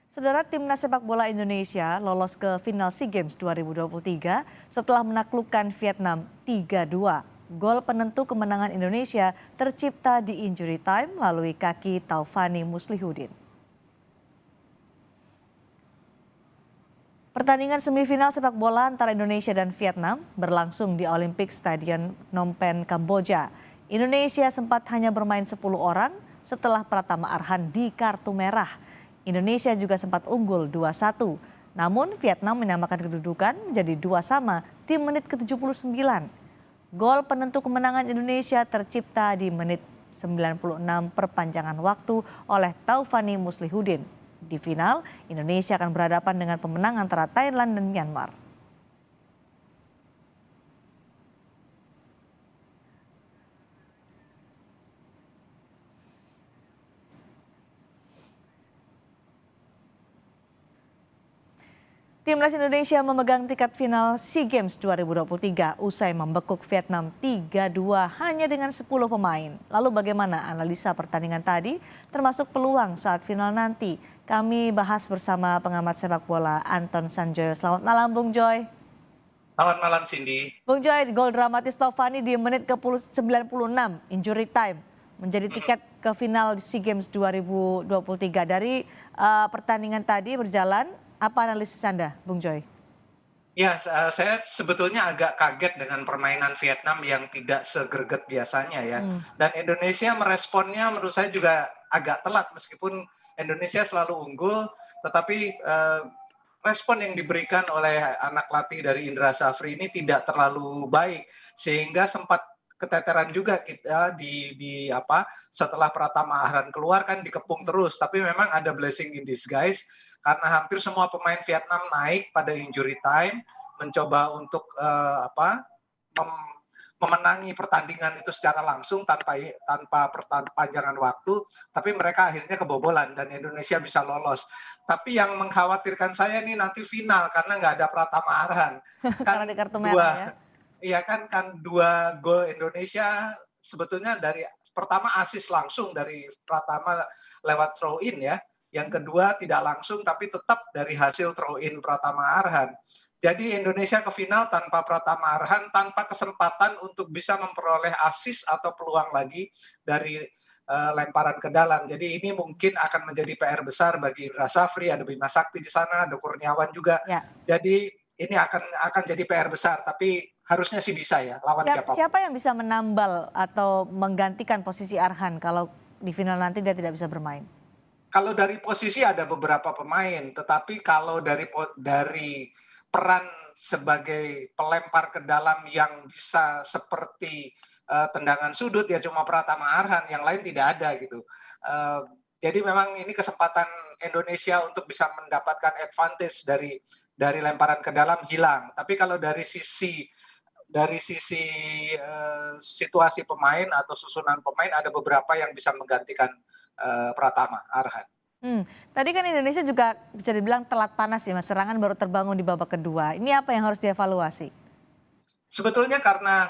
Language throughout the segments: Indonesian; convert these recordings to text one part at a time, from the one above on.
Saudara Timnas Sepak Bola Indonesia lolos ke final SEA Games 2023 setelah menaklukkan Vietnam 3-2. Gol penentu kemenangan Indonesia tercipta di injury time melalui kaki Taufani Muslihudin. Pertandingan semifinal sepak bola antara Indonesia dan Vietnam berlangsung di Olympic Stadium Phnom Penh, Kamboja. Indonesia sempat hanya bermain 10 orang setelah Pratama Arhan di kartu merah. Indonesia juga sempat unggul 2-1. Namun Vietnam menyamakan kedudukan menjadi 2-2 di menit ke-79. Gol penentu kemenangan Indonesia tercipta di menit 96 perpanjangan waktu oleh Taufani Muslihudin. Di final, Indonesia akan berhadapan dengan pemenang antara Thailand dan Myanmar. Timnas Indonesia memegang tiket final SEA Games 2023 usai membekuk Vietnam 3-2 hanya dengan 10 pemain. Lalu bagaimana analisa pertandingan tadi termasuk peluang saat final nanti? Kami bahas bersama pengamat sepak bola Anton Sanjoyo. Selamat malam Bung Joy. Selamat malam Cindy. Bung Joy, gol dramatis Taufani di menit ke-96 injury time menjadi tiket ke final SEA Games 2023. Dari pertandingan tadi berjalan, apa analisis Anda, Bung Joy? Ya, saya sebetulnya agak kaget dengan permainan Vietnam yang tidak segerget biasanya ya. Dan Indonesia meresponnya menurut saya juga agak telat meskipun Indonesia selalu unggul, tetapi respon yang diberikan oleh anak latih dari Indra Safri ini tidak terlalu baik sehingga sempat keteteran juga kita di apa setelah Pratama Arhan keluar kan dikepung terus, tapi memang ada blessing in disguise karena hampir semua pemain Vietnam naik pada injury time mencoba untuk memenangi pertandingan itu secara langsung tanpa perpanjangan waktu, tapi mereka akhirnya kebobolan dan Indonesia bisa lolos. Tapi yang mengkhawatirkan saya nih nanti final karena nggak ada Pratama Arhan. Karena di Kan kartu merah dua, ya. iya kan dua gol Indonesia sebetulnya dari pertama asis langsung dari Pratama lewat throw in ya. Yang kedua tidak langsung tapi tetap dari hasil throw in Pratama Arhan. Jadi Indonesia ke final tanpa Pratama Arhan, tanpa kesempatan untuk bisa memperoleh asis atau peluang lagi dari lemparan ke dalam. Jadi ini mungkin akan menjadi PR besar bagi Indra Safri, ada Bima Sakti di sana, ada Kurniawan juga. Ya. Jadi ini akan jadi PR besar, tapi harusnya sih bisa ya lawan siapapun. Siapa yang bisa menambal atau menggantikan posisi Arhan kalau di final nanti dia tidak bisa bermain? Kalau dari posisi ada beberapa pemain, tetapi kalau dari peran sebagai pelempar ke dalam yang bisa seperti tendangan sudut ya cuma Pratama Arhan, yang lain tidak ada gitu. Jadi memang ini kesempatan Indonesia untuk bisa mendapatkan advantage dari lemparan ke dalam hilang. Tapi kalau dari sisi situasi pemain atau susunan pemain ada beberapa yang bisa menggantikan Pratama Arhan. Tadi kan Indonesia juga bisa dibilang telat panas ya, Mas. Serangan baru terbangun di babak kedua. Ini apa yang harus dievaluasi? Sebetulnya karena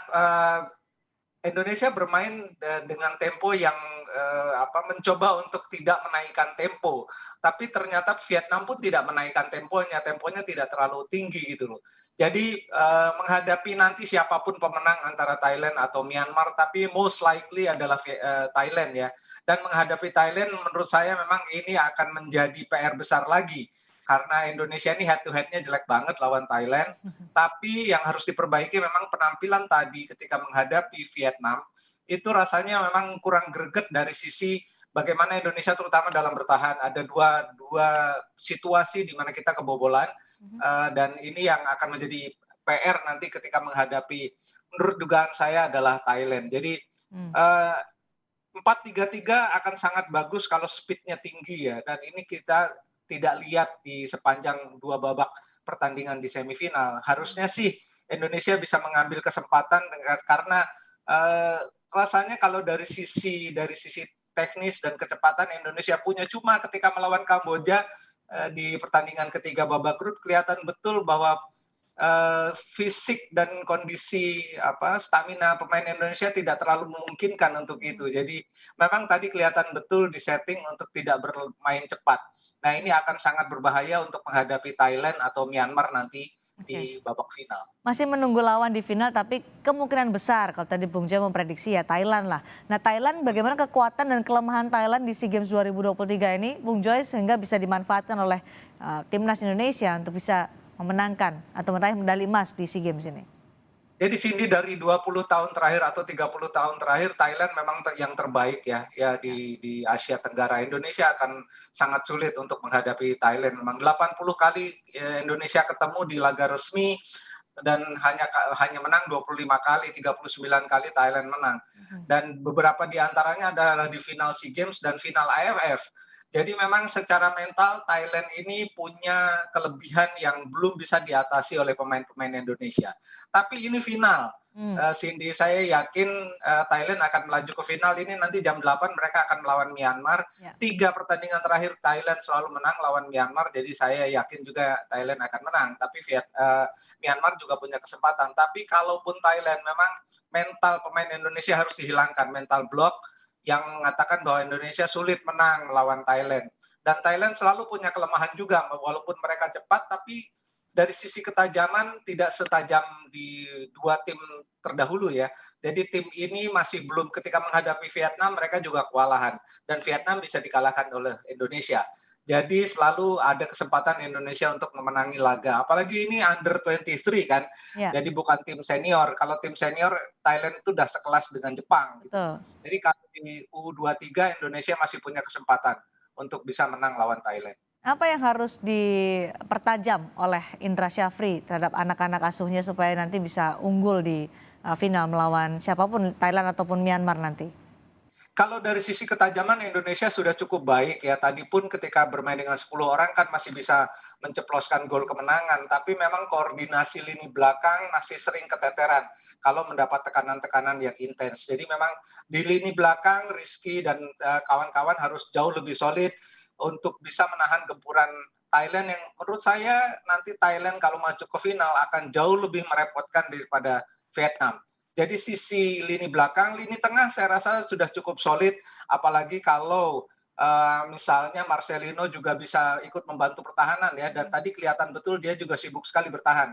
Indonesia bermain dengan tempo yang mencoba untuk tidak menaikkan tempo, tapi ternyata Vietnam pun tidak menaikkan temponya tidak terlalu tinggi gitu loh. Jadi menghadapi nanti siapapun pemenang antara Thailand atau Myanmar, tapi most likely adalah Thailand ya. Dan menghadapi Thailand menurut saya memang ini akan menjadi PR besar lagi karena Indonesia ini head to head-nya jelek banget lawan Thailand. Tapi yang harus diperbaiki memang penampilan tadi ketika menghadapi Vietnam, itu rasanya memang kurang greget dari sisi bagaimana Indonesia terutama dalam bertahan. Ada dua situasi di mana kita kebobolan, dan ini yang akan menjadi PR nanti ketika menghadapi menurut dugaan saya adalah Thailand. Jadi, Hmm. 4-3-3 akan sangat bagus kalau speed-nya tinggi ya, dan ini kita tidak lihat di sepanjang 2 babak pertandingan di semifinal. Harusnya sih Indonesia bisa mengambil kesempatan karena, rasanya kalau dari sisi teknis dan kecepatan Indonesia punya, cuma ketika melawan Kamboja, di pertandingan ketiga babak grup kelihatan betul bahwa fisik dan kondisi stamina pemain Indonesia tidak terlalu memungkinkan untuk itu. Jadi memang tadi kelihatan betul di-setting untuk tidak bermain cepat. Nah, ini akan sangat berbahaya untuk menghadapi Thailand atau Myanmar nanti Oke. di babak final. Masih menunggu lawan di final, tapi kemungkinan besar kalau tadi Bung Joy memprediksi ya Thailand lah. Nah, Thailand, bagaimana kekuatan dan kelemahan Thailand di SEA Games 2023 ini, Bung Joy, sehingga bisa dimanfaatkan oleh timnas Indonesia untuk bisa memenangkan atau meraih medali emas di SEA Games ini? Jadi sini dari 20 tahun terakhir atau 30 tahun terakhir Thailand memang yang terbaik ya Ya. di Asia Tenggara. Indonesia akan sangat sulit untuk menghadapi Thailand. Memang 80 kali Indonesia ketemu di laga resmi dan hanya menang 25 kali, 39 kali Thailand menang. Dan beberapa di antaranya adalah di final SEA Games dan final AFF. Jadi memang secara mental Thailand ini punya kelebihan yang belum bisa diatasi oleh pemain-pemain Indonesia. Tapi ini final. Hmm. Cindy, saya yakin Thailand akan melaju ke final ini nanti jam 8 mereka akan melawan Myanmar. Ya. 3 pertandingan terakhir Thailand selalu menang lawan Myanmar, jadi saya yakin juga Thailand akan menang. Tapi Myanmar juga punya kesempatan. Tapi kalaupun Thailand memang mental pemain Indonesia harus dihilangkan, mental block yang mengatakan bahwa Indonesia sulit menang melawan Thailand. Dan Thailand selalu punya kelemahan juga, walaupun mereka cepat, tapi dari sisi ketajaman tidak setajam di dua tim terdahulu ya. Jadi tim ini masih belum, ketika menghadapi Vietnam mereka juga kewalahan. Dan Vietnam bisa dikalahkan oleh Indonesia. Jadi selalu ada kesempatan Indonesia untuk memenangi laga. Apalagi ini under 23 kan. Ya, Jadi bukan tim senior. Kalau tim senior Thailand itu udah sekelas dengan Jepang gitu. betul. Jadi kalau di U23 Indonesia masih punya kesempatan untuk bisa menang lawan Thailand. Apa yang harus dipertajam oleh Indra Syafri terhadap anak-anak asuhnya supaya nanti bisa unggul di final melawan siapapun, Thailand ataupun Myanmar nanti? Kalau dari sisi ketajaman Indonesia sudah cukup baik ya. Tadi pun ketika bermain dengan 10 orang kan masih bisa menceploskan gol kemenangan. Tapi memang koordinasi lini belakang masih sering keteteran kalau mendapat tekanan-tekanan yang intens. Jadi memang di lini belakang Rizky dan kawan-kawan harus jauh lebih solid untuk bisa menahan gempuran Thailand yang menurut saya nanti Thailand kalau masuk ke final akan jauh lebih merepotkan daripada Vietnam. Jadi sisi lini belakang, lini tengah saya rasa sudah cukup solid, apalagi kalau misalnya Marcelino juga bisa ikut membantu pertahanan ya, dan tadi kelihatan betul dia juga sibuk sekali bertahan.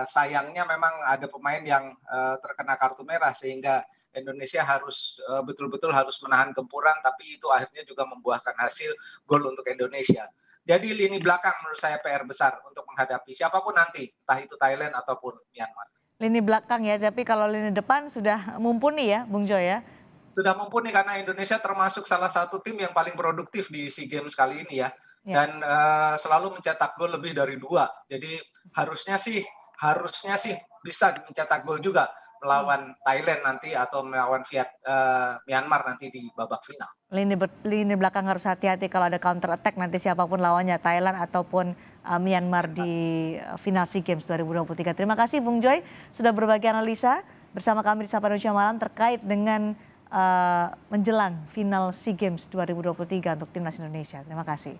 Sayangnya memang ada pemain yang terkena kartu merah sehingga Indonesia harus betul-betul harus menahan gempuran, tapi itu akhirnya juga membuahkan hasil gol untuk Indonesia. Jadi lini belakang menurut saya PR besar untuk menghadapi siapapun nanti, entah itu Thailand ataupun Myanmar. Lini belakang ya, tapi kalau lini depan sudah mumpuni ya, Bung Joy ya? Sudah mumpuni karena Indonesia termasuk salah satu tim yang paling produktif di SEA Games kali ini ya, Ya. dan selalu mencetak gol lebih dari 2. Jadi harusnya sih bisa mencetak gol juga melawan Thailand nanti atau melawan Myanmar nanti di babak final. Lini belakang harus hati-hati kalau ada counter attack nanti siapapun lawannya, Thailand ataupun Myanmar di final SEA Games 2023. Terima kasih Bung Joy sudah berbagi analisa bersama kami di Sapa Indonesia Malam terkait dengan menjelang final SEA Games 2023 untuk timnas Indonesia. Terima kasih.